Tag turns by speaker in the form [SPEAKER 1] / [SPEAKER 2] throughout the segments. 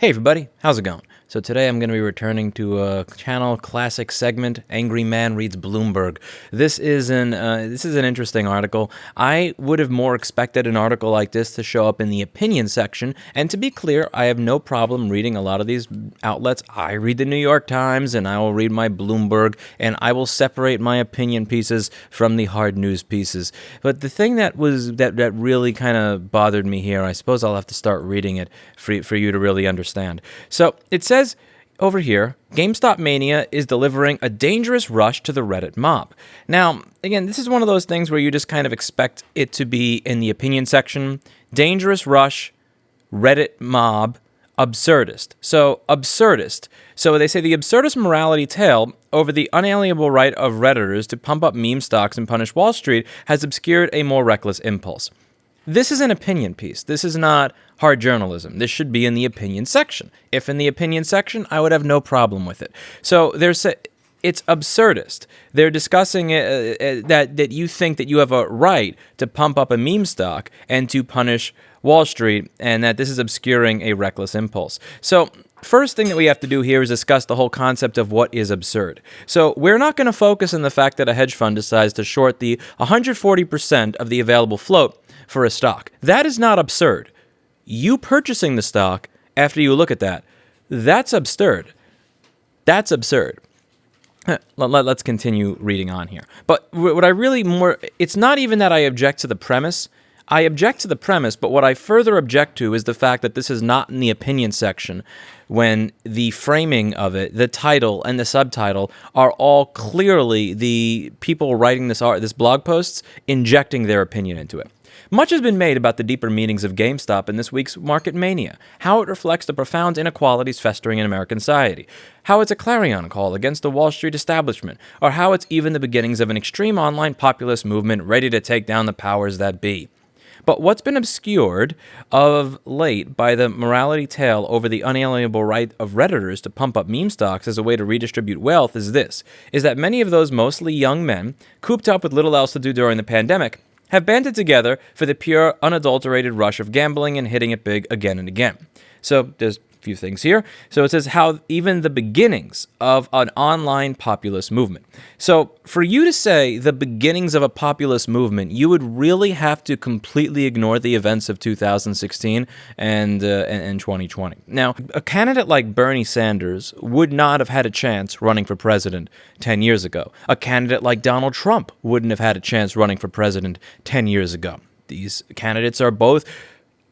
[SPEAKER 1] Hey everybody, how's it going? So today I'm going to be returning to a channel classic segment, Angry Man Reads Bloomberg. This is an interesting article. I would have more expected an article like this to show up in the opinion section, and to be clear, I have no problem reading a lot of these outlets. I read the New York Times, and I will read my Bloomberg, and I will separate my opinion pieces from the hard news pieces. But the thing that really kind of bothered me here, I suppose I'll have to start reading it for you to really understand. So it says over here, GameStop Mania is delivering a dangerous rush to the Reddit mob. Now, again, this is one of those things where you just kind of expect it to be in the opinion section. Dangerous rush, Reddit mob, absurdist. So, absurdist. So they say the absurdist morality tale over the unalienable right of Redditors to pump up meme stocks and punish Wall Street has obscured a more reckless impulse. This is an opinion piece. This is not hard journalism. This should be in the opinion section. If in the opinion section, I would have no problem with it. So it's absurdist. They're discussing that you think that you have a right to pump up a meme stock and to punish Wall Street, and that this is obscuring a reckless impulse. So first thing that we have to do here is discuss the whole concept of what is absurd. So we're not going to focus on the fact that a hedge fund decides to short the 140% of the available float for a stock. That is not absurd. You purchasing the stock after you look at that, that's absurd. That's absurd. Let's continue reading on here. But what I really it's not even that I object to the premise. I object to the premise, but what I further object to is the fact that this is not in the opinion section when the framing of it, the title and the subtitle are all clearly the people writing this blog posts injecting their opinion into it. Much has been made about the deeper meanings of GameStop in this week's market mania, how it reflects the profound inequalities festering in American society, how it's a clarion call against the Wall Street establishment, or how it's even the beginnings of an extreme online populist movement ready to take down the powers that be. But what's been obscured of late by the morality tale over the unalienable right of Redditors to pump up meme stocks as a way to redistribute wealth is that many of those mostly young men, cooped up with little else to do during the pandemic, have banded together for the pure, unadulterated rush of gambling and hitting it big again and again. So there's a few things here. So it says how even the beginnings of an online populist movement. So for you to say the beginnings of a populist movement, you would really have to completely ignore the events of 2016 and 2020. Now, a candidate like Bernie Sanders would not have had a chance running for president 10 years ago. A candidate like Donald Trump wouldn't have had a chance running for president 10 years ago. These candidates are both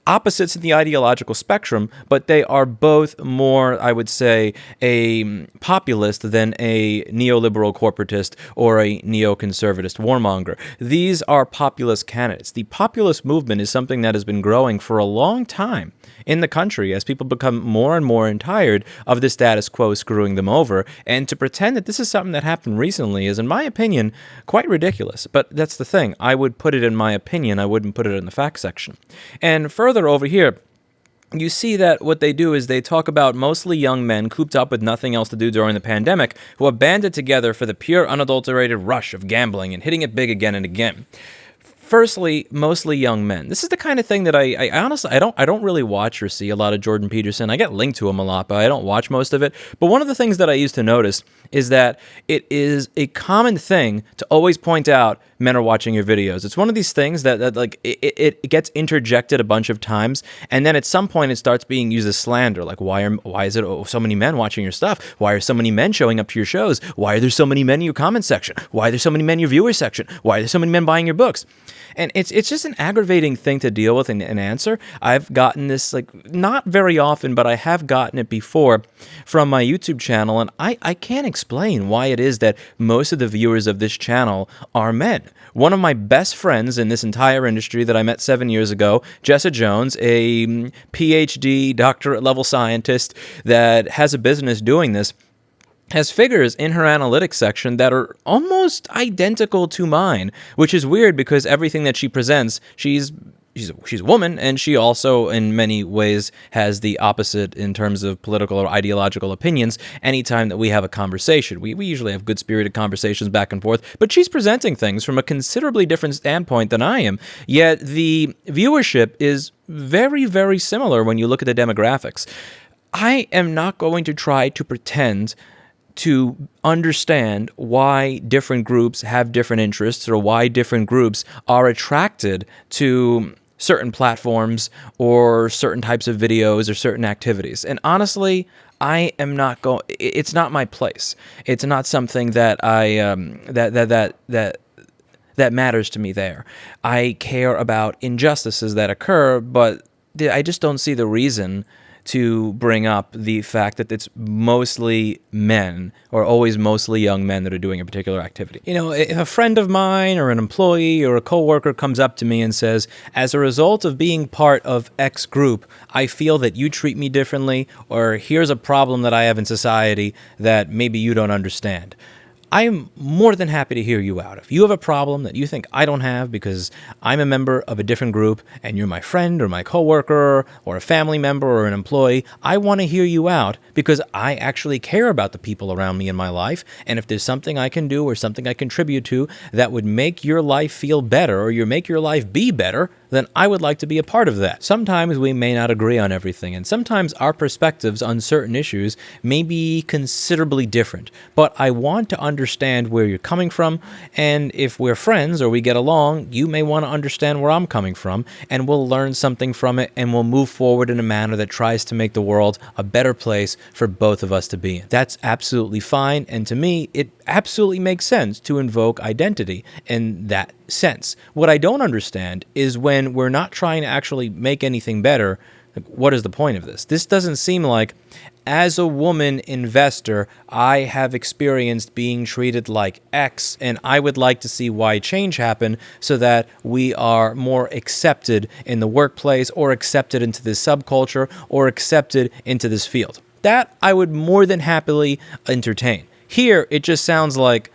[SPEAKER 1] opposites in the ideological spectrum, but they are both more, I would say, a populist than a neoliberal corporatist or a neoconservatist warmonger. These are populist candidates. The populist movement is something that has been growing for a long time in the country as people become more and more tired of the status quo screwing them over, and to pretend that this is something that happened recently is, in my opinion, quite ridiculous. But that's the thing. I would put it in my opinion. I wouldn't put it in the fact section. And further over here, you see that what they do is they talk about mostly young men cooped up with nothing else to do during the pandemic who have banded together for the pure, unadulterated rush of gambling and hitting it big again and again. Firstly, mostly young men. This is the kind of thing that I honestly, I don't really watch or see a lot of Jordan Peterson. I get linked to him a lot, but I don't watch most of it. But one of the things that I used to notice is that it is a common thing to always point out men are watching your videos. It's one of these things that like it gets interjected a bunch of times, and then at some point it starts being used as slander. Like why is it so many men watching your stuff? Why are so many men showing up to your shows? Why are there so many men in your comment section? Why are there so many men in your viewer section? Why are there so many men buying your books? And it's just an aggravating thing to deal with and answer. I've gotten this, like, not very often, but I have gotten it before from my YouTube channel, and I can't explain why it is that most of the viewers of this channel are men. One of my best friends in this entire industry that I met 7 years ago, Jessa Jones, a PhD, doctorate-level scientist that has a business doing this, has figures in her analytics section that are almost identical to mine, which is weird because everything that she presents, she's a woman, and she also in many ways has the opposite in terms of political or ideological opinions anytime that we have a conversation. We usually have good-spirited conversations back and forth, but she's presenting things from a considerably different standpoint than I am, yet the viewership is very, very similar when you look at the demographics. I am not going to try to pretend to understand why different groups have different interests or why different groups are attracted to certain platforms or certain types of videos or certain activities. And honestly, I am not going. It's not my place. It's not something that that matters to me there. I care about injustices that occur, but I just don't see the reason to bring up the fact that it's mostly men or always mostly young men that are doing a particular activity. You know, if a friend of mine or an employee or a coworker comes up to me and says, as a result of being part of X group, I feel that you treat me differently, or here's a problem that I have in society that maybe you don't understand, I'm more than happy to hear you out. If you have a problem that you think I don't have because I'm a member of a different group and you're my friend or my coworker or a family member or an employee, I want to hear you out because I actually care about the people around me in my life. And if there's something I can do or something I contribute to that would make your life feel better or make your life be better, then I would like to be a part of that. Sometimes we may not agree on everything, and sometimes our perspectives on certain issues may be considerably different, but I want to understand where you're coming from, and if we're friends or we get along, you may want to understand where I'm coming from, and we'll learn something from it, and we'll move forward in a manner that tries to make the world a better place for both of us to be in. That's absolutely fine, and to me, it absolutely makes sense to invoke identity in that sense. What I don't understand is when we're not trying to actually make anything better, like, what is the point of this? This doesn't seem like, as a woman investor, I have experienced being treated like X, and I would like to see Y change happen so that we are more accepted in the workplace or accepted into this subculture or accepted into this field. That I would more than happily entertain. Here, it just sounds like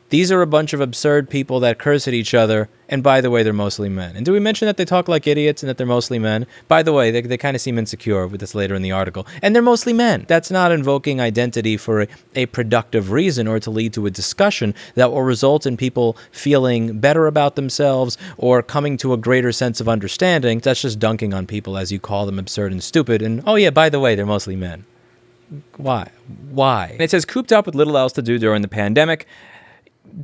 [SPEAKER 1] these are a bunch of absurd people that curse at each other, and by the way, they're mostly men. And do we mention that they talk like idiots and that they're mostly men? By the way, they kind of seem insecure with this later in the article. And they're mostly men. That's not invoking identity for a productive reason or to lead to a discussion that will result in people feeling better about themselves or coming to a greater sense of understanding. That's just dunking on people as you call them absurd and stupid. And, oh yeah, by the way, they're mostly men. Why? And it says, cooped up with little else to do during the pandemic.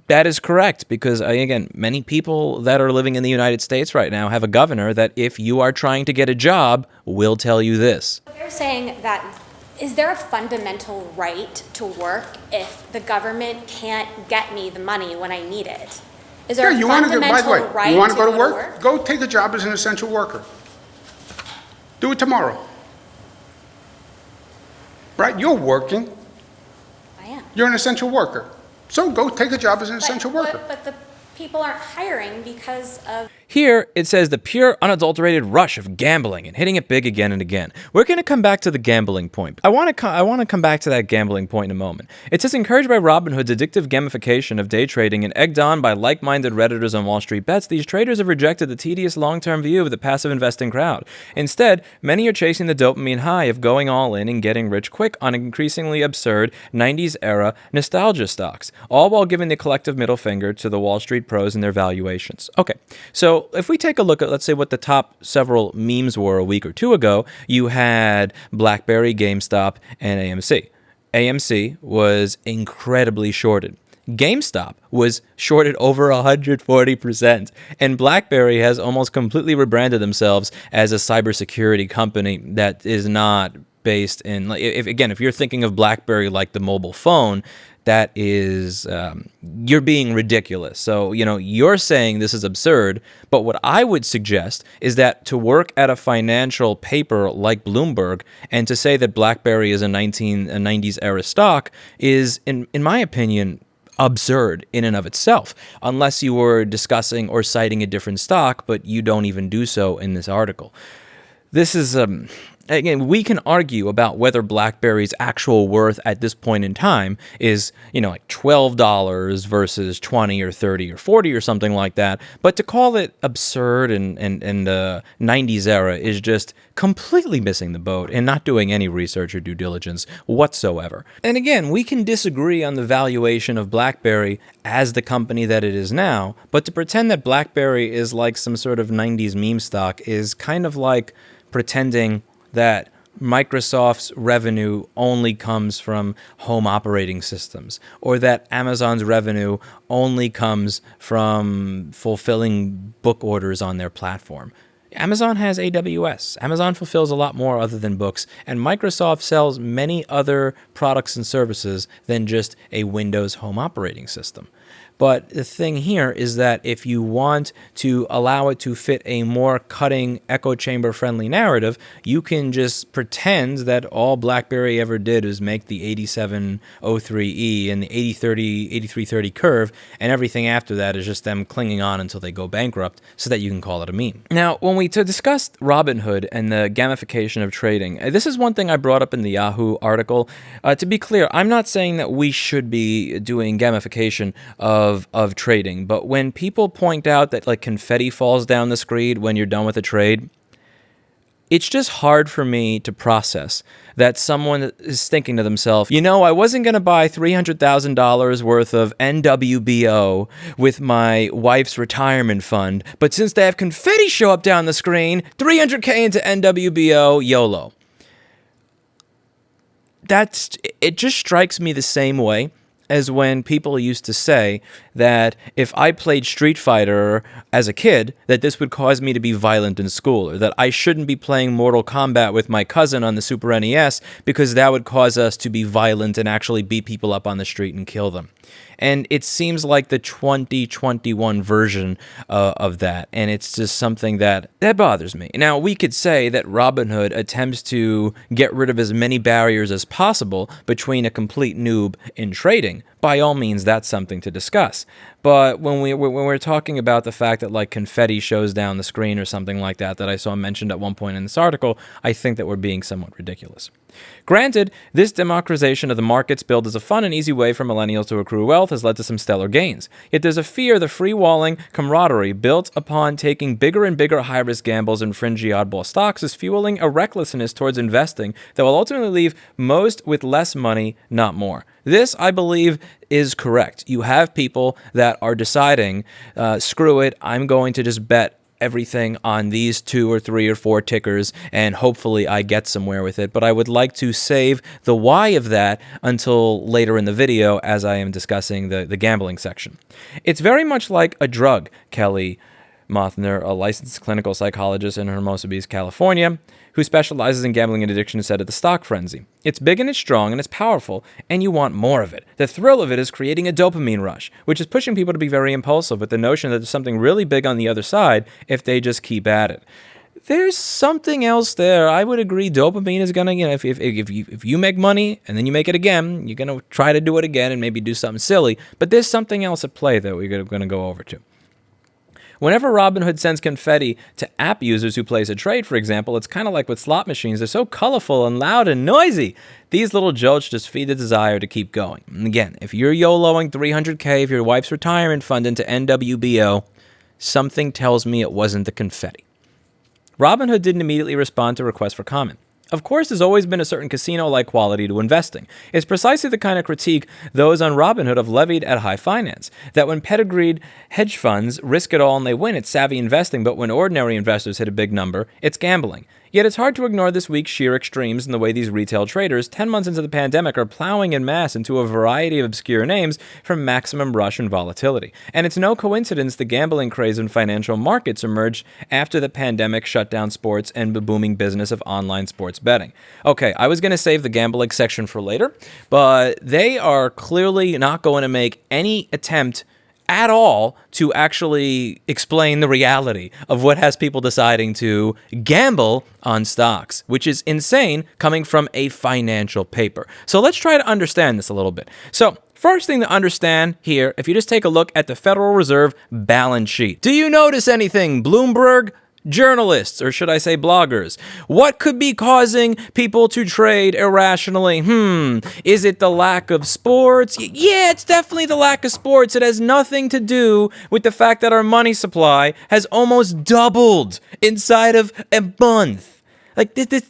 [SPEAKER 1] That is correct, because, again, many people that are living in the United States right now have a governor that, if you are trying to get a job, will tell you this.
[SPEAKER 2] They're saying that, is there a fundamental right to work if the government can't get me the money when I need it? Is there a fundamental right
[SPEAKER 3] you want to go to
[SPEAKER 2] work?
[SPEAKER 3] work? Go take a job as an essential worker. Do it tomorrow. Right? You're working.
[SPEAKER 2] I am.
[SPEAKER 3] You're an essential worker. So go take a job as an essential worker.
[SPEAKER 2] But the people aren't hiring because of...
[SPEAKER 1] Here, it says the pure, unadulterated rush of gambling and hitting it big again and again. We're going to come back to the gambling point. I want to come back to that gambling point in a moment. It says, encouraged by Robinhood's addictive gamification of day trading and egged on by like-minded Redditors on Wall Street Bets, these traders have rejected the tedious long-term view of the passive investing crowd. Instead, many are chasing the dopamine high of going all in and getting rich quick on increasingly absurd 90s-era nostalgia stocks, all while giving the collective middle finger to the Wall Street pros and their valuations. Okay, so if we take a look at, let's say, what the top several memes were a week or two ago, you had Blackberry, GameStop, and AMC. AMC was incredibly shorted. GameStop was shorted over 140%, and Blackberry has almost completely rebranded themselves as a cybersecurity company that is not based in, if you're thinking of Blackberry like the mobile phone, that is, you're being ridiculous. So, you're saying this is absurd, but what I would suggest is that to work at a financial paper like Bloomberg and to say that BlackBerry is a 90s era stock is, in my opinion, absurd in and of itself, unless you were discussing or citing a different stock, but you don't even do so in this article. This is, again, we can argue about whether BlackBerry's actual worth at this point in time is, like $12 versus 20 or 30 or 40 or something like that. But to call it absurd and 90s era is just completely missing the boat and not doing any research or due diligence whatsoever. And again, we can disagree on the valuation of BlackBerry as the company that it is now, but to pretend that BlackBerry is like some sort of 90s meme stock is kind of like pretending that Microsoft's revenue only comes from home operating systems, or that Amazon's revenue only comes from fulfilling book orders on their platform. Amazon has AWS. Amazon fulfills a lot more other than books, and Microsoft sells many other products and services than just a Windows home operating system. But the thing here is that if you want to allow it to fit a more cutting, echo chamber friendly narrative, you can just pretend that all Blackberry ever did was make the 8703E and the 8330 curve, and everything after that is just them clinging on until they go bankrupt so that you can call it a meme. Now, when we discussed Robinhood and the gamification of trading, this is one thing I brought up in the Yahoo article. To be clear, I'm not saying that we should be doing gamification of trading, but when people point out that like confetti falls down the screen when you're done with a trade, it's just hard for me to process that someone is thinking to themselves, you know, I wasn't going to buy $300,000 worth of NWBO with my wife's retirement fund, but since they have confetti show up down the screen, $300K into NWBO, YOLO. It just strikes me the same way as when people used to say that if I played Street Fighter as a kid, that this would cause me to be violent in school, or that I shouldn't be playing Mortal Kombat with my cousin on the Super NES because that would cause us to be violent and actually beat people up on the street and kill them. And it seems like the 2021 version of that, and it's just something that bothers me. Now, we could say that Robinhood attempts to get rid of as many barriers as possible between a complete noob in trading. By all means, that's something to discuss. But when we're talking about the fact that like confetti shows down the screen or something like that I saw mentioned at one point in this article, I think that we're being somewhat ridiculous. Granted, this democratization of the markets billed as a fun and easy way for millennials to accrue wealth has led to some stellar gains. Yet there's a fear the free-walling camaraderie built upon taking bigger and bigger high-risk gambles and fringy oddball stocks is fueling a recklessness towards investing that will ultimately leave most with less money, not more. This, I believe, is correct. You have people that are deciding, screw it, I'm going to just bet everything on these 2 or 3 or 4 tickers, and hopefully I get somewhere with it. But I would like to save the why of that until later in the video as I am discussing the gambling section. It's very much like a drug, Kelly Mothner, a licensed clinical psychologist in Hermosa Beach, California, who specializes in gambling and addiction, said at the Stock Frenzy. It's big and it's strong and it's powerful, and you want more of it. The thrill of it is creating a dopamine rush, which is pushing people to be very impulsive with the notion that there's something really big on the other side if they just keep at it. There's something else there. I would agree dopamine is going to, if you make money and then you make it again, you're going to try to do it again and maybe do something silly. But there's something else at play that we're going to go over to. Whenever Robinhood sends confetti to app users who place a trade, for example, it's kind of like with slot machines. They're so colorful and loud and noisy. These little jolts just feed the desire to keep going. And again, if you're YOLOing $300K of your wife's retirement fund into NWBO, something tells me it wasn't the confetti. Robinhood didn't immediately respond to requests for comment. Of course, there's always been a certain casino-like quality to investing. It's precisely the kind of critique those on Robinhood have levied at high finance, that when pedigreed hedge funds risk it all and they win, it's savvy investing, but when ordinary investors hit a big number, it's gambling. Yet it's hard to ignore this week's sheer extremes in the way these retail traders, 10 months into the pandemic, are plowing en masse into a variety of obscure names for maximum rush and volatility. And it's no coincidence the gambling craze in financial markets emerged after the pandemic shut down sports and the booming business of online sports betting. Okay, I was going to save the gambling section for later, but they are clearly not going to make any attempt at all to actually explain the reality of what has people deciding to gamble on stocks, which is insane coming from a financial paper. So let's try to understand this a little bit. So first thing to understand here, if you just take a look at the Federal Reserve balance sheet, do you notice anything? Bloomberg? Journalists, or should I say bloggers? What could be causing people to trade irrationally? Is it the lack of sports? Yeah, it's definitely the lack of sports. It has nothing to do with the fact that our money supply has almost doubled inside of a month. Like, does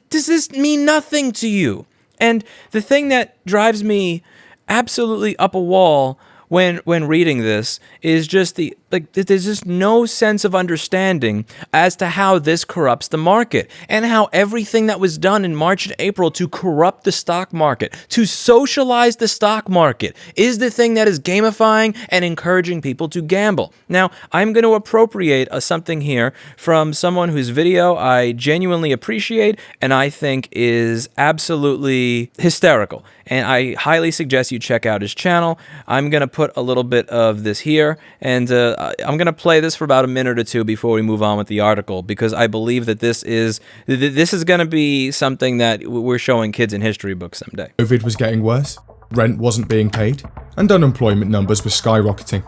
[SPEAKER 1] this mean nothing to you? And the thing that drives me absolutely up a wall when reading this is just there's just no sense of understanding as to how this corrupts the market, and how everything that was done in March and April to corrupt the stock market, to socialize the stock market, is the thing that is gamifying and encouraging people to gamble. Now, I'm going to appropriate something here from someone whose video I genuinely appreciate and I think is absolutely hysterical. And I highly suggest you check out his channel. I'm going to put a little bit of this here, and I'm going to play this for about a minute or two before we move on with the article, because I believe that this is going to be something that we're showing kids in history books someday.
[SPEAKER 4] COVID was getting worse, rent wasn't being paid, and unemployment numbers were skyrocketing.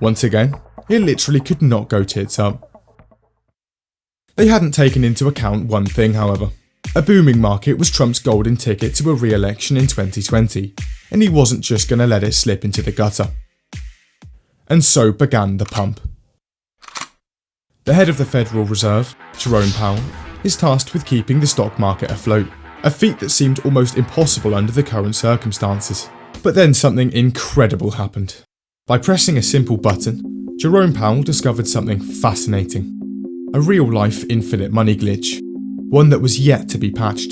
[SPEAKER 4] Once again, it literally could not go tits up. They hadn't taken into account one thing, however. A booming market was Trump's golden ticket to a re-election in 2020, and he wasn't just going to let it slip into the gutter. And so began the pump. The head of the Federal Reserve, Jerome Powell, is tasked with keeping the stock market afloat, a feat that seemed almost impossible under the current circumstances. But then something incredible happened. By pressing a simple button, Jerome Powell discovered something fascinating. A real-life infinite money glitch. One that was yet to be patched.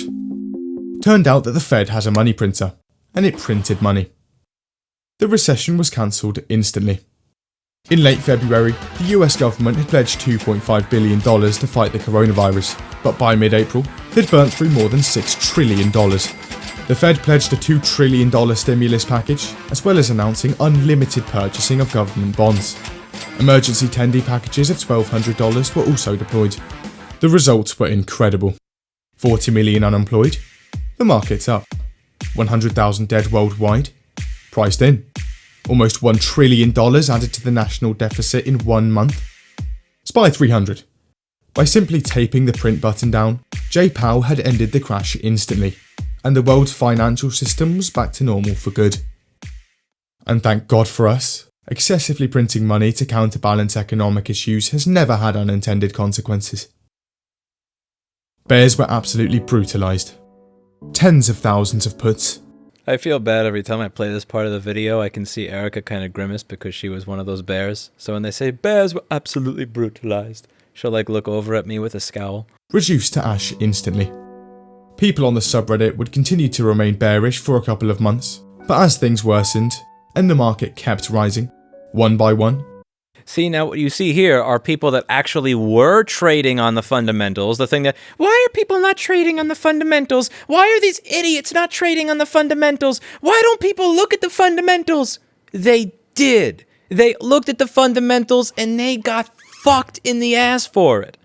[SPEAKER 4] Turned out that the Fed has a money printer, and it printed money. The recession was cancelled instantly. In late February, the US government had pledged $2.5 billion to fight the coronavirus, but by mid-April, they'd burnt through more than $6 trillion. The Fed pledged a $2 trillion stimulus package, as well as announcing unlimited purchasing of government bonds. Emergency tendy packages of $1,200 were also deployed. The results were incredible. 40 million unemployed, the market's up. 100,000 dead worldwide, priced in. Almost $1 trillion added to the national deficit in 1 month. SPY 300. By simply taping the print button down, J. Powell had ended the crash instantly, and the world's financial system was back to normal for good. And thank God for us, excessively printing money to counterbalance economic issues has never had unintended consequences. Bears were absolutely brutalised. Tens of thousands of puts.
[SPEAKER 1] I feel bad every time I play this part of the video. I can see Erica kind of grimace because she was one of those bears. So when they say bears were absolutely brutalized, she'll look over at me with a scowl.
[SPEAKER 4] Reduced to ash instantly. People on the subreddit would continue to remain bearish for a couple of months, but as things worsened, and the market kept rising, one by one.
[SPEAKER 1] See, now what you see here are people that actually were trading on the fundamentals. The thing that, why are people not trading on the fundamentals? Why are these idiots not trading on the fundamentals? Why don't people look at the fundamentals? They did. They looked at the fundamentals and they got fucked in the ass for it.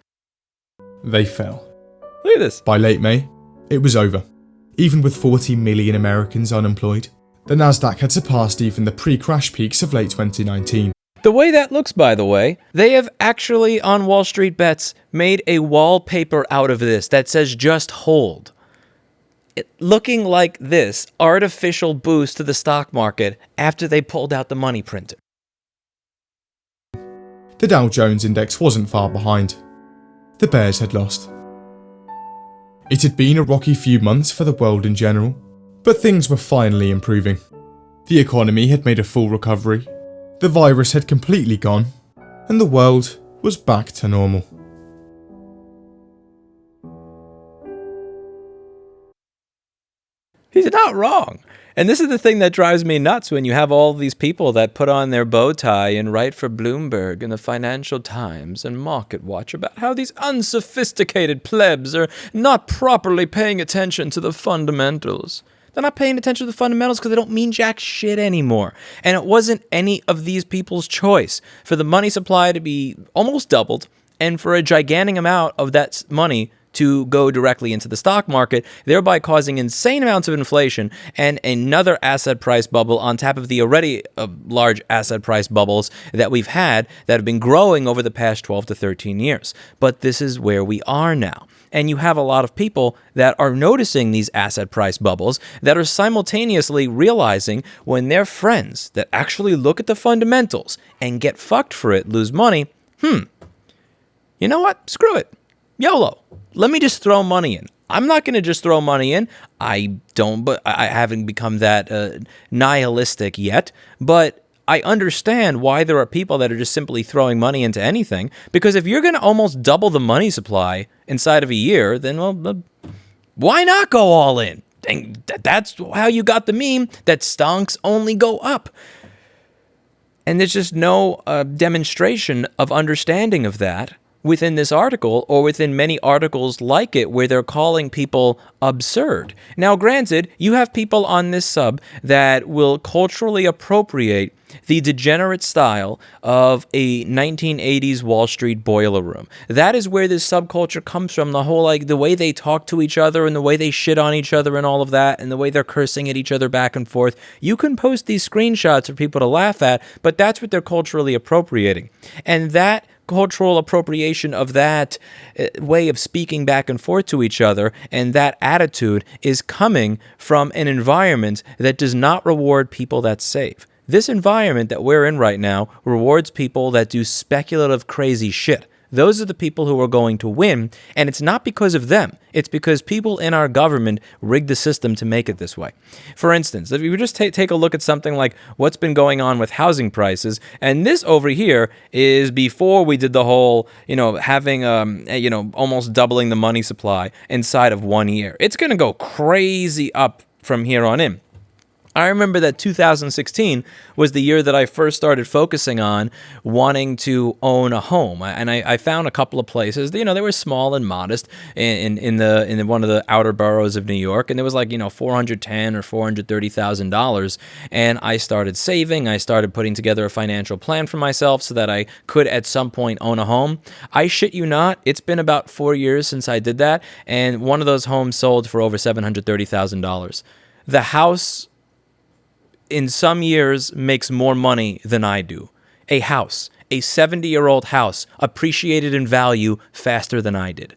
[SPEAKER 4] They fell.
[SPEAKER 1] Look at this.
[SPEAKER 4] By late May, it was over. Even with 40 million Americans unemployed, the Nasdaq had surpassed even the pre-crash peaks of late 2019.
[SPEAKER 1] The way that looks, by the way, they have actually, on Wall Street Bets, made a wallpaper out of this that says just hold. Looking like this artificial boost to the stock market after they pulled out the money printer.
[SPEAKER 4] The Dow Jones Index wasn't far behind. The bears had lost. It had been a rocky few months for the world in general, but things were finally improving. The economy had made a full recovery. The virus had completely gone, and the world was back to normal.
[SPEAKER 1] He's not wrong. And this is the thing that drives me nuts when you have all these people that put on their bow tie and write for Bloomberg and the Financial Times and Market Watch about how these unsophisticated plebs are not properly paying attention to the fundamentals. They're not paying attention to the fundamentals because they don't mean jack shit anymore. And it wasn't any of these people's choice for the money supply to be almost doubled and for a gigantic amount of that money to go directly into the stock market, thereby causing insane amounts of inflation and another asset price bubble on top of the already large asset price bubbles that we've had that have been growing over the past 12 to 13 years. But this is where we are now. And you have a lot of people that are noticing these asset price bubbles that are simultaneously realizing when their friends that actually look at the fundamentals and get fucked for it lose money, you know what? Screw it. YOLO. Let me just throw money in. I'm not going to just throw money in. I haven't become that nihilistic yet, but I understand why there are people that are just simply throwing money into anything, because if you're going to almost double the money supply inside of a year, then, well, why not go all in? And that's how you got the meme that stonks only go up. And there's just no demonstration of understanding of that within this article or within many articles like it where they're calling people absurd. Now, granted, you have people on this sub that will culturally appropriate the degenerate style of a 1980s Wall Street boiler room. That is where this subculture comes from, the whole, like, the way they talk to each other and the way they shit on each other and all of that, and the way they're cursing at each other back and forth. You can post these screenshots for people to laugh at, but that's what they're culturally appropriating. And that cultural appropriation of that way of speaking back and forth to each other and that attitude is coming from an environment that does not reward people that save. This environment that we're in right now rewards people that do speculative, crazy shit. Those are the people who are going to win, and it's not because of them. It's because people in our government rigged the system to make it this way. For instance, if you just take a look at something like what's been going on with housing prices, and this over here is before we did the whole, having, almost doubling the money supply inside of 1 year. It's going to go crazy up from here on in. I remember that 2016 was the year that I first started focusing on wanting to own a home, and I found a couple of places. They were small and modest in one of the outer boroughs of New York, and it was like $410,000 or $430,000. And I started saving. I started putting together a financial plan for myself so that I could at some point own a home. I shit you not, it's been about 4 years since I did that, and one of those homes sold for over $730,000. The house in some years makes more money than I do. A house, a 70-year-old house, appreciated in value faster than I did.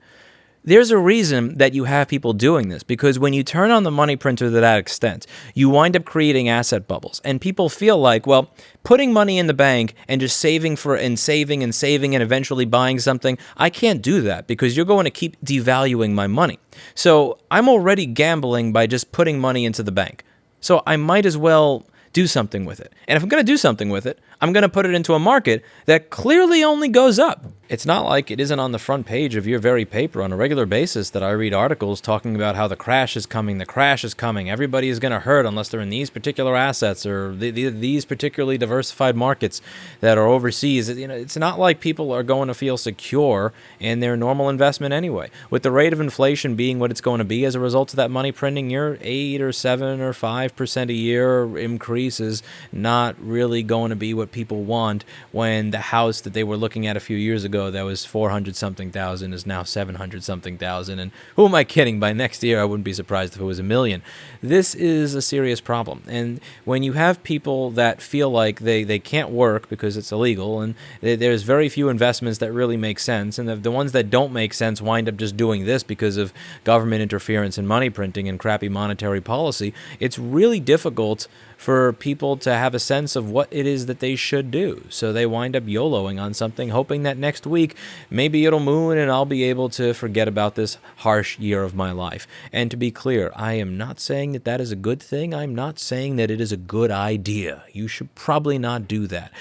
[SPEAKER 1] There's a reason that you have people doing this, because when you turn on the money printer to that extent, you wind up creating asset bubbles. And people feel like, well, putting money in the bank and just saving and eventually buying something, I can't do that because you're going to keep devaluing my money. So I'm already gambling by just putting money into the bank. So I might as well do something with it. And if I'm going to do something with it, I'm going to put it into a market that clearly only goes up. It's not like it isn't on the front page of your very paper on a regular basis that I read articles talking about how the crash is coming, everybody is going to hurt unless they're in these particular assets or these particularly diversified markets that are overseas. It's not like people are going to feel secure in their normal investment anyway. With the rate of inflation being what it's going to be as a result of that money printing, your 8 or 7 or 5% a year increase is not really going to be what people want when the house that they were looking at a few years ago that was 400-something thousand is now 700-something thousand. And who am I kidding? By next year, I wouldn't be surprised if it was 1 million. This is a serious problem. And when you have people that feel like they can't work because it's illegal, and there's very few investments that really make sense, and the ones that don't make sense wind up just doing this because of government interference and money printing and crappy monetary policy, it's really difficult for people to have a sense of what it is that they should do. So they wind up YOLOing on something, hoping that next week maybe it'll moon and I'll be able to forget about this harsh year of my life. And to be clear, I am not saying that that is a good thing. I'm not saying that it is a good idea. You should probably not do that.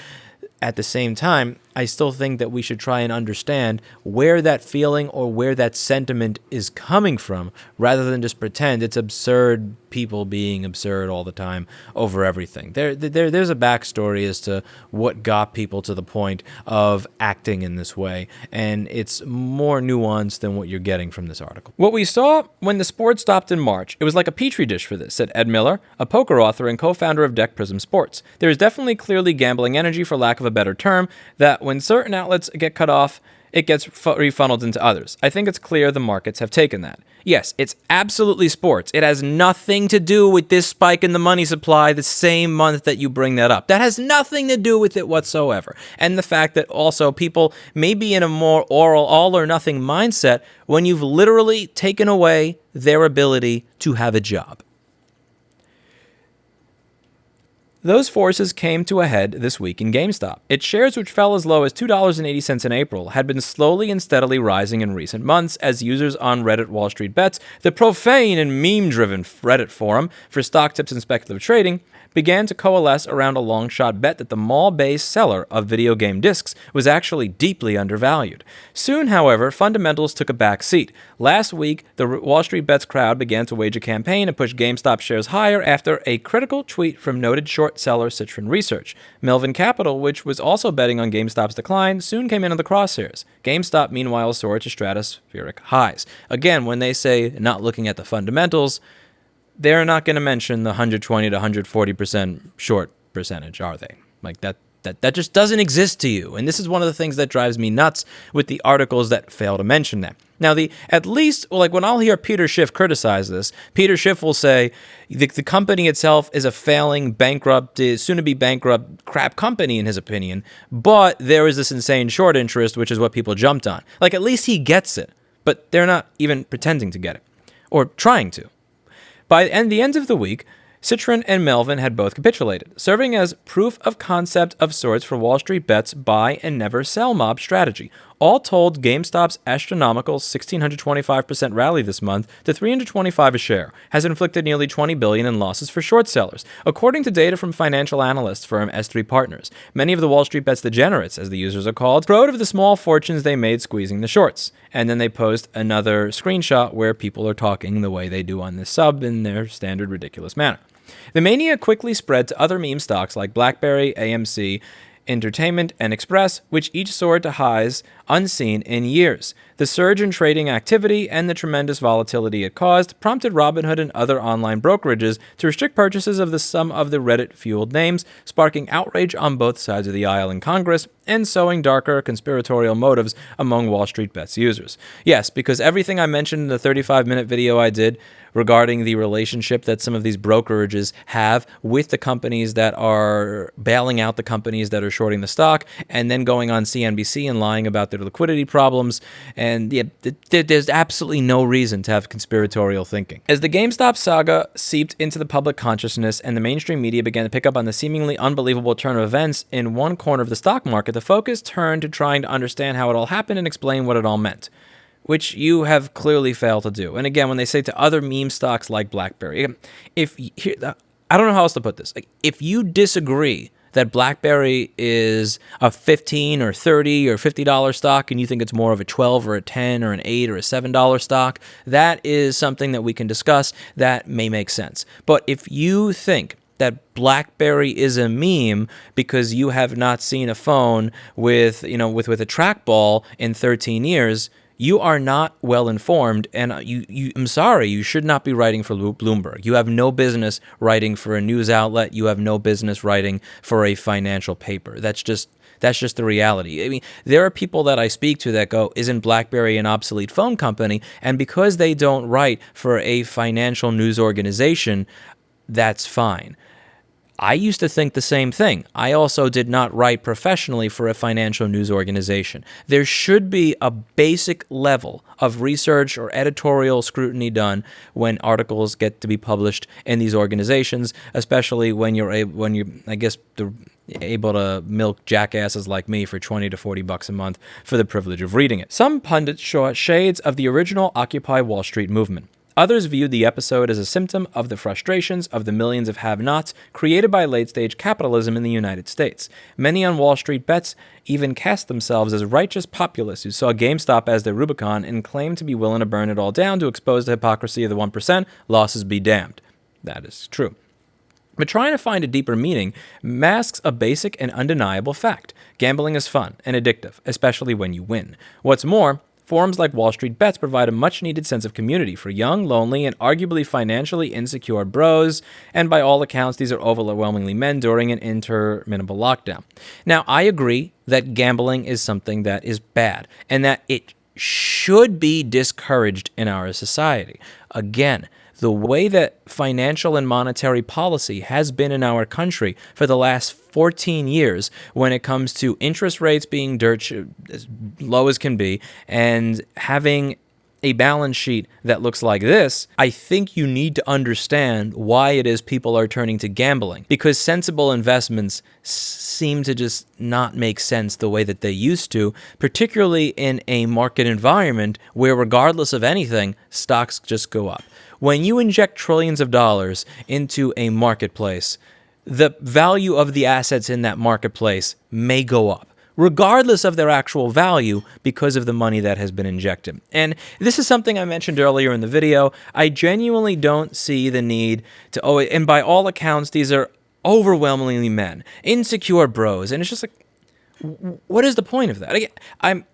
[SPEAKER 1] At the same time, I still think that we should try and understand where that feeling or where that sentiment is coming from, rather than just pretend it's absurd people being absurd all the time over everything. There's a backstory as to what got people to the point of acting in this way, and it's more nuanced than what you're getting from this article. What we saw when the sport stopped in March, it was like a petri dish for this, said Ed Miller, a poker author and co-founder of Deck Prism Sports. There is definitely clearly gambling energy, for lack of a better term, that when certain outlets get cut off, it gets refunneled into others. I think it's clear the markets have taken that. Yes, it's absolutely sports. It has nothing to do with this spike in the money supply the same month that you bring that up. That has nothing to do with it whatsoever. And the fact that also people may be in a more all or nothing mindset when you've literally taken away their ability to have a job. Those forces came to a head this week in GameStop. Its shares, which fell as low as $2.80 in April, had been slowly and steadily rising in recent months as users on Reddit Wall Street Bets, the profane and meme-driven Reddit forum for stock tips and speculative trading, began to coalesce around a long-shot bet that the mall-based seller of video game discs was actually deeply undervalued. Soon, however, fundamentals took a back seat. Last week, the Wall Street Bets crowd began to wage a campaign to push GameStop shares higher after a critical tweet from noted short seller Citron Research. Melvin Capital, which was also betting on GameStop's decline, soon came into the crosshairs. GameStop, meanwhile, soared to stratospheric highs. Again, when they say not looking at the fundamentals, they're not going to mention the 120 to 140% short percentage, are they? Like that just doesn't exist to you. And this is one of the things that drives me nuts with the articles that fail to mention that. Now, when I'll hear Peter Schiff criticize this, Peter Schiff will say the company itself is a failing, bankrupt, soon-to-be bankrupt crap company in his opinion, but there is this insane short interest, which is what people jumped on. Like, at least he gets it, but they're not even pretending to get it, or trying to. By the end of the week, Citron and Melvin had both capitulated, serving as proof of concept of sorts for Wall Street Bets' buy and never sell mob strategy. All told, GameStop's astronomical 1,625% rally this month to $325 a share has inflicted nearly $20 billion in losses for short sellers, according to data from financial analyst firm S3 Partners. Many of the Wall Street Bets degenerates, as the users are called, proud of the small fortunes they made squeezing the shorts. And then they post another screenshot where people are talking the way they do on this sub in their standard ridiculous manner. The mania quickly spread to other meme stocks like Blackberry, AMC, Entertainment, and Express, which each soared to highs unseen in years. The surge in trading activity and the tremendous volatility it caused prompted Robinhood and other online brokerages to restrict purchases of some of the Reddit-fueled names, sparking outrage on both sides of the aisle in Congress and sowing darker conspiratorial motives among Wall Street Bets users. Yes, because everything I mentioned in the 35-minute video I did regarding the relationship that some of these brokerages have with the companies that are bailing out the companies that are shorting the stock, and then going on CNBC and lying about their liquidity problems. And yeah, there's absolutely no reason to have conspiratorial thinking. As the GameStop saga seeped into the public consciousness and the mainstream media began to pick up on the seemingly unbelievable turn of events in one corner of the stock market, the focus turned to trying to understand how it all happened and explain what it all meant, which you have clearly failed to do. And again, when they say to other meme stocks like Blackberry, I don't know how else to put this. Like, if you disagree that Blackberry is a $15 or $30 or $50 stock and you think it's more of a $12 or a $10 or an $8 or a $7 stock, that is something that we can discuss. That may make sense. But if you think that BlackBerry is a meme because you have not seen a phone with a trackball in 13 years, you are not well informed, and I'm sorry, you should not be writing for Bloomberg. You have no business writing for a news outlet. You have no business writing for a financial paper. That's just the reality. I mean, there are people that I speak to that go, isn't BlackBerry an obsolete phone company? And because they don't write for a financial news organization, that's fine. I used to think the same thing. I also did not write professionally for a financial news organization. There should be a basic level of research or editorial scrutiny done when articles get to be published in these organizations, especially when you're able to milk jackasses like me for $20 to $40 a month for the privilege of reading it. Some pundits show shades of the original Occupy Wall Street movement. Others viewed the episode as a symptom of the frustrations of the millions of have-nots created by late-stage capitalism in the United States. Many on Wall Street Bets even cast themselves as righteous populists who saw GameStop as their Rubicon and claimed to be willing to burn it all down to expose the hypocrisy of the 1%, losses be damned. That is true. But trying to find a deeper meaning masks a basic and undeniable fact. Gambling is fun and addictive, especially when you win. What's more, forums like Wall Street Bets provide a much-needed sense of community for young, lonely, and arguably financially insecure bros, and by all accounts, these are overwhelmingly men during an interminable lockdown. Now, I agree that gambling is something that is bad, and that it should be discouraged in our society. Again, the way that financial and monetary policy has been in our country for the last 14 years when it comes to interest rates being as low as can be and having a balance sheet that looks like this, I think you need to understand why it is people are turning to gambling, because sensible investments seem to just not make sense the way that they used to, particularly in a market environment where, regardless of anything, stocks just go up. When you inject trillions of dollars into a marketplace, the value of the assets in that marketplace may go up, regardless of their actual value, because of the money that has been injected. And this is something I mentioned earlier in the video. I genuinely don't see the need to, and by all accounts, these are overwhelmingly men, insecure bros, and it's just like, what is the point of that? Again,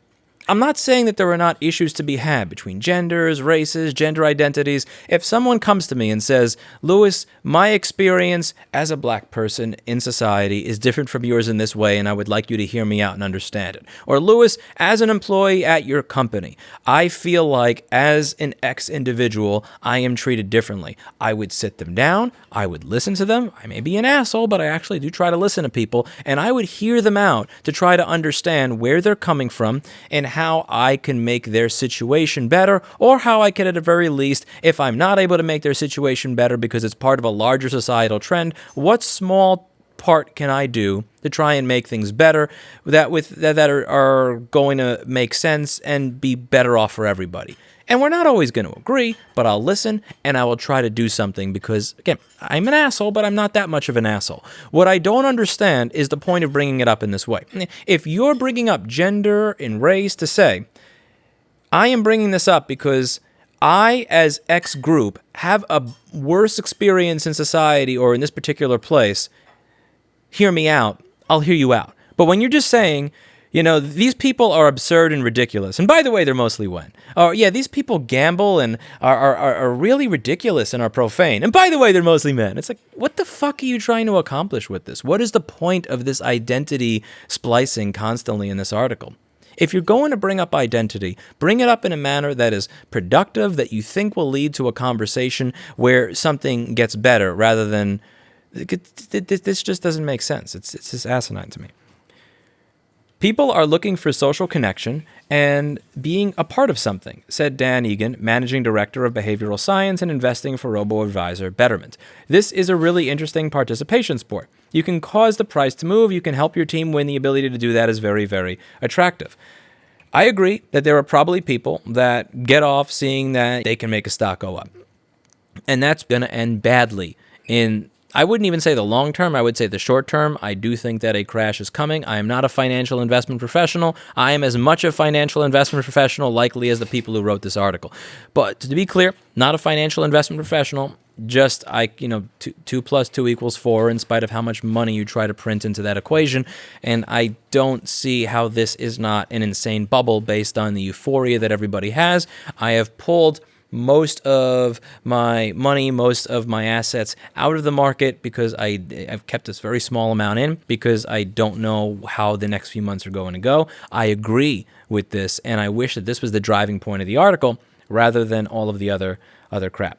[SPEAKER 1] I'm not saying that there are not issues to be had between genders, races, gender identities. If someone comes to me and says, Louis, my experience as a black person in society is different from yours in this way, and I would like you to hear me out and understand it. Or Louis, as an employee at your company, I feel like as an ex-individual, I am treated differently. I would sit them down. I would listen to them. I may be an asshole, but I actually do try to listen to people, and I would hear them out to try to understand where they're coming from and how I can make their situation better, or how I can, at the very least, if I'm not able to make their situation better because it's part of a larger societal trend, what small part can I do to try and make things better that are going to make sense and be better off for everybody. And we're not always going to agree, but I'll listen and I will try to do something because, again, I'm an asshole, but I'm not that much of an asshole. What I don't understand is the point of bringing it up in this way. If you're bringing up gender and race to say, I am bringing this up because I, as X group, have a worse experience in society or in this particular place, hear me out, I'll hear you out. But when you're just saying, you know, these people are absurd and ridiculous. And by the way, they're mostly men. Oh, yeah, these people gamble and are really ridiculous and are profane. And by the way, they're mostly men. It's like, what the fuck are you trying to accomplish with this? What is the point of this identity splicing constantly in this article? If you're going to bring up identity, bring it up in a manner that is productive, that you think will lead to a conversation where something gets better, rather than, this just doesn't make sense. It's just asinine to me. People are looking for social connection and being a part of something, said Dan Egan, Managing Director of Behavioral Science and Investing for robo-advisor Betterment. This is a really interesting participation sport. You can cause the price to move. You can help your team win. The ability to do that is very, very attractive. I agree that there are probably people that get off seeing that they can make a stock go up. And that's going to end badly in, I wouldn't even say the long term, I would say the short term. I do think that a crash is coming. I am not a financial investment professional. I am as much a financial investment professional likely as the people who wrote this article. But to be clear, not a financial investment professional, just 2 plus 2 equals 4 in spite of how much money you try to print into that equation. And I don't see how this is not an insane bubble based on the euphoria that everybody has. I have pulled most of my money, most of my assets out of the market because I've kept this very small amount in because I don't know how the next few months are going to go. I agree with this, and I wish that this was the driving point of the article rather than all of the other crap.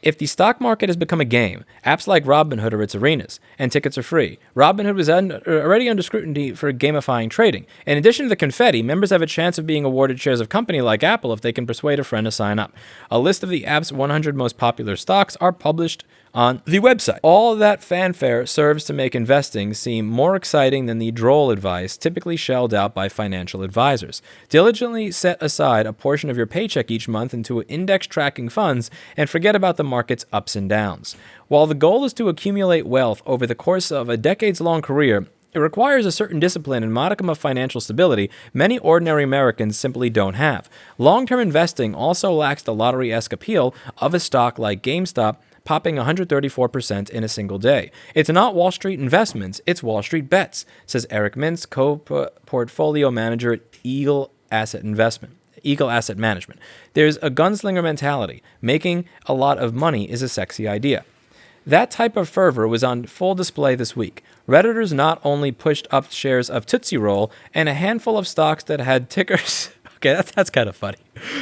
[SPEAKER 1] If the stock market has become a game, apps like Robinhood are its arenas, and tickets are free. Robinhood was already under scrutiny for gamifying trading. In addition to the confetti, members have a chance of being awarded shares of company like Apple if they can persuade a friend to sign up. A list of the app's 100 most popular stocks are published on the website. All that fanfare serves to make investing seem more exciting than the droll advice typically shelled out by financial advisors. Diligently set aside a portion of your paycheck each month into index tracking funds and forget about the market's ups and downs. While the goal is to accumulate wealth over the course of a decades-long career, it requires a certain discipline and modicum of financial stability many ordinary Americans simply don't have. Long-term investing also lacks the lottery-esque appeal of a stock like GameStop, popping 134% in a single day. It's not Wall Street investments, it's Wall Street bets, says Eric Mintz, co-portfolio manager at Eagle Asset Management. There's a gunslinger mentality. Making a lot of money is a sexy idea. That type of fervor was on full display this week. Redditors not only pushed up shares of Tootsie Roll and a handful of stocks that had tickers. Okay, that's kind of funny.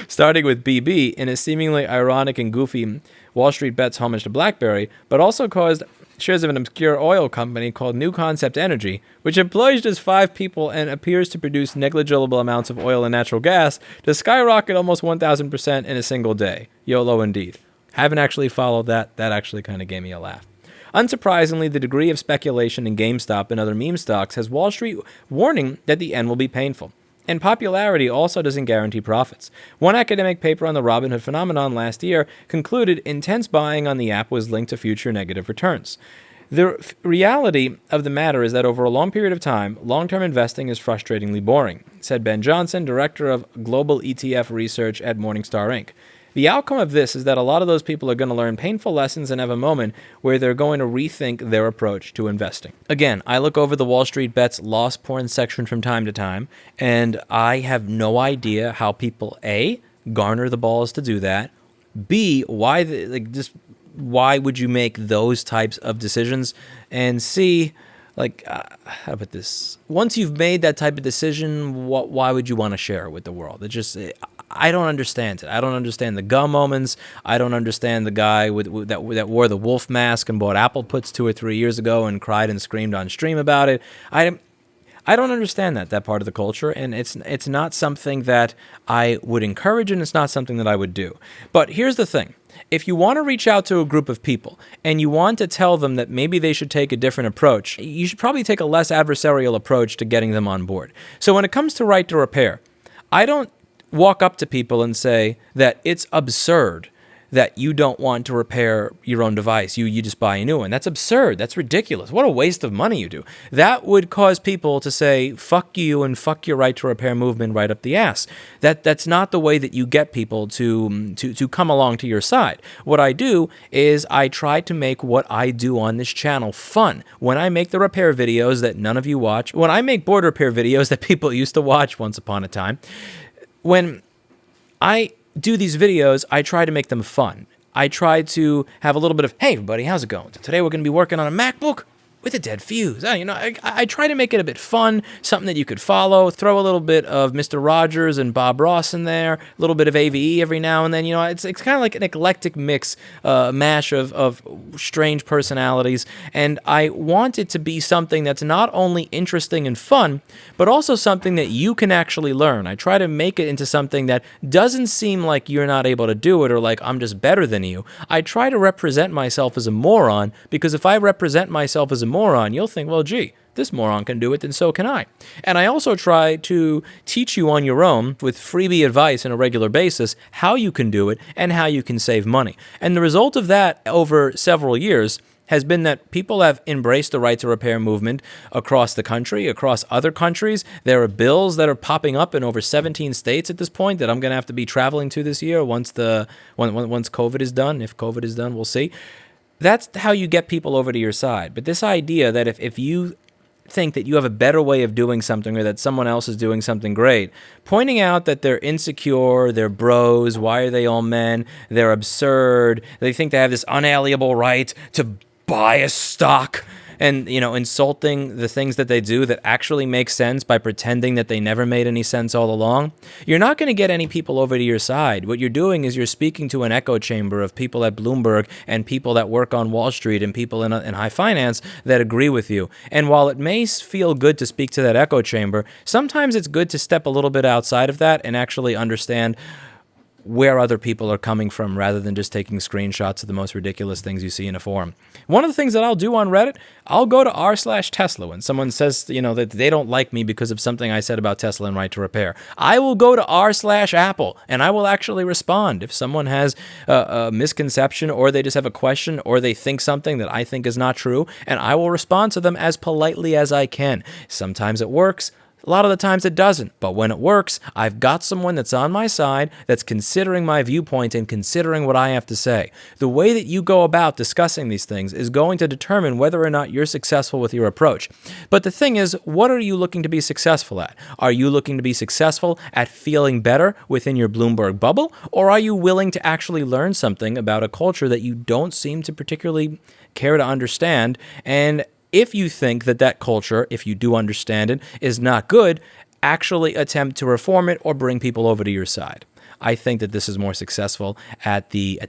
[SPEAKER 1] Starting with BB in a seemingly ironic and goofy Wall Street Bets homage to Blackberry, but also caused shares of an obscure oil company called New Concept Energy, which employs just 5 people and appears to produce negligible amounts of oil and natural gas, to skyrocket almost 1,000% in a single day. YOLO indeed. Haven't actually followed that. That actually kind of gave me a laugh. Unsurprisingly, the degree of speculation in GameStop and other meme stocks has Wall Street warning that the end will be painful. And popularity also doesn't guarantee profits. One academic paper on the Robinhood phenomenon last year concluded intense buying on the app was linked to future negative returns. The reality of the matter is that over a long period of time, long-term investing is frustratingly boring, said Ben Johnson, director of global ETF research at Morningstar Inc. The outcome of this is that a lot of those people are going to learn painful lessons and have a moment where they're going to rethink their approach to investing. Again, I look over the Wall Street Bets lost porn section from time to time, and I have no idea how people, A, garner the balls to do that, B, why would you make those types of decisions, and C, how to put this? Once you've made that type of decision, why would you want to share it with the world? I don't understand it. I don't understand the gum omens. I don't understand the guy that wore the wolf mask and bought apple puts 2 or 3 years ago and cried and screamed on stream about it. I don't understand that part of the culture, and it's not something that I would encourage, and it's not something that I would do. But here's the thing. If you want to reach out to a group of people and you want to tell them that maybe they should take a different approach, you should probably take a less adversarial approach to getting them on board. So when it comes to right to repair, I don't walk up to people and say that it's absurd that you don't want to repair your own device. You just buy a new one. That's absurd. That's ridiculous. What a waste of money you do. That would cause people to say, fuck you and fuck your right to repair movement right up the ass. That's not the way that you get people to come along to your side. What I do is I try to make what I do on this channel fun. When I make the repair videos that none of you watch, when I make board repair videos that people used to watch once upon a time, when I do these videos, I try to make them fun. I try to have a little bit of, hey everybody, how's it going? Today we're going to be working on a MacBook with a dead fuse. I try to make it a bit fun, something that you could follow, throw a little bit of Mr. Rogers and Bob Ross in there, a little bit of AVE every now and then. It's kind of like an eclectic mix, mash of strange personalities, and I want it to be something that's not only interesting and fun, but also something that you can actually learn. I try to make it into something that doesn't seem like you're not able to do it or like I'm just better than you. I try to represent myself as a moron, because if I represent myself as a moron, you'll think, well, gee, this moron can do it, then so can I. And I also try to teach you on your own with freebie advice on a regular basis how you can do it and how you can save money. And the result of that over several years has been that people have embraced the right to repair movement across the country, across other countries. There are bills that are popping up in over 17 states at this point that I'm going to have to be traveling to this year once COVID is done. If COVID is done, we'll see. That's how you get people over to your side. But this idea that if you think that you have a better way of doing something or that someone else is doing something great, pointing out that they're insecure, they're bros, why are they all men, they're absurd, they think they have this unalienable right to buy a stock, and insulting the things that they do that actually make sense by pretending that they never made any sense all along, you're not going to get any people over to your side. What you're doing is you're speaking to an echo chamber of people at Bloomberg and people that work on Wall Street and people in high finance that agree with you. And while it may feel good to speak to that echo chamber, sometimes it's good to step a little bit outside of that and actually understand where other people are coming from rather than just taking screenshots of the most ridiculous things you see in a forum. One of the things that I'll do on Reddit, I'll go to r/Tesla when someone says, that they don't like me because of something I said about Tesla and right to repair. I will go to r/Apple and I will actually respond. If someone has a misconception or they just have a question or they think something that I think is not true, and I will respond to them as politely as I can. Sometimes it works. A lot of the times it doesn't, but when it works, I've got someone that's on my side that's considering my viewpoint and considering what I have to say. The way that you go about discussing these things is going to determine whether or not you're successful with your approach. But the thing is, what are you looking to be successful at? Are you looking to be successful at feeling better within your Bloomberg bubble, or are you willing to actually learn something about a culture that you don't seem to particularly care to understand? And if you think that culture, if you do understand it, is not good, actually attempt to reform it or bring people over to your side. I think that this is more successful at the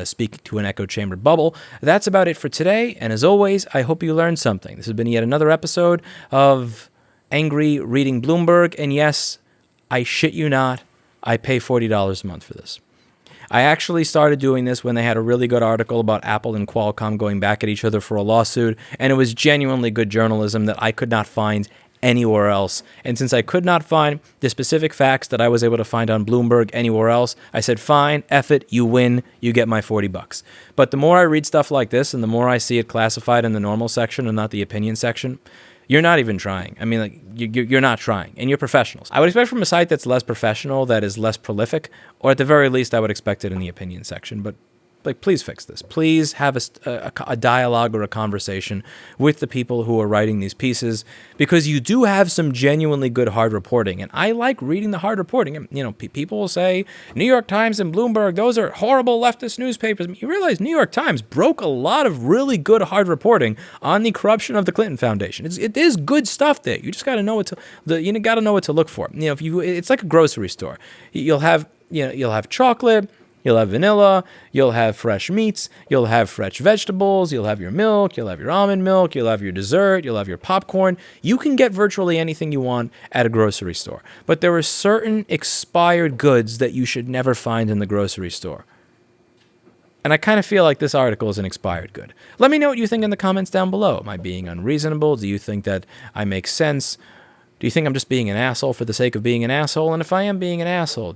[SPEAKER 1] speak to an echo chamber bubble. That's about it for today. And as always, I hope you learned something. This has been yet another episode of Angry Reading Bloomberg. And yes, I shit you not, I pay $40 a month for this. I actually started doing this when they had a really good article about Apple and Qualcomm going back at each other for a lawsuit, and it was genuinely good journalism that I could not find anywhere else. And since I could not find the specific facts that I was able to find on Bloomberg anywhere else, I said, fine, F it, you win, you get my $40. But the more I read stuff like this and the more I see it classified in the normal section and not the opinion section, you're not even trying. I mean, like, you're not trying, and you're professionals. I would expect from a site that's less professional, that is less prolific, or at the very least, I would expect it in the opinion section. But like, please fix this. Please have a dialogue or a conversation with the people who are writing these pieces, because you do have some genuinely good hard reporting, and I like reading the hard reporting. And, you know, people will say New York Times and Bloomberg, those are horrible leftist newspapers. I mean, you realize New York Times broke a lot of really good hard reporting on the corruption of the Clinton Foundation. It is good stuff there. You just got to know what to look for. You know, it's like a grocery store. You'll have chocolate. You'll have vanilla, you'll have fresh meats, you'll have fresh vegetables, you'll have your milk, you'll have your almond milk, you'll have your dessert, you'll have your popcorn. You can get virtually anything you want at a grocery store. But there are certain expired goods that you should never find in the grocery store. And I kind of feel like this article is an expired good. Let me know what you think in the comments down below. Am I being unreasonable? Do you think that I make sense? Do you think I'm just being an asshole for the sake of being an asshole? And if I am being an asshole,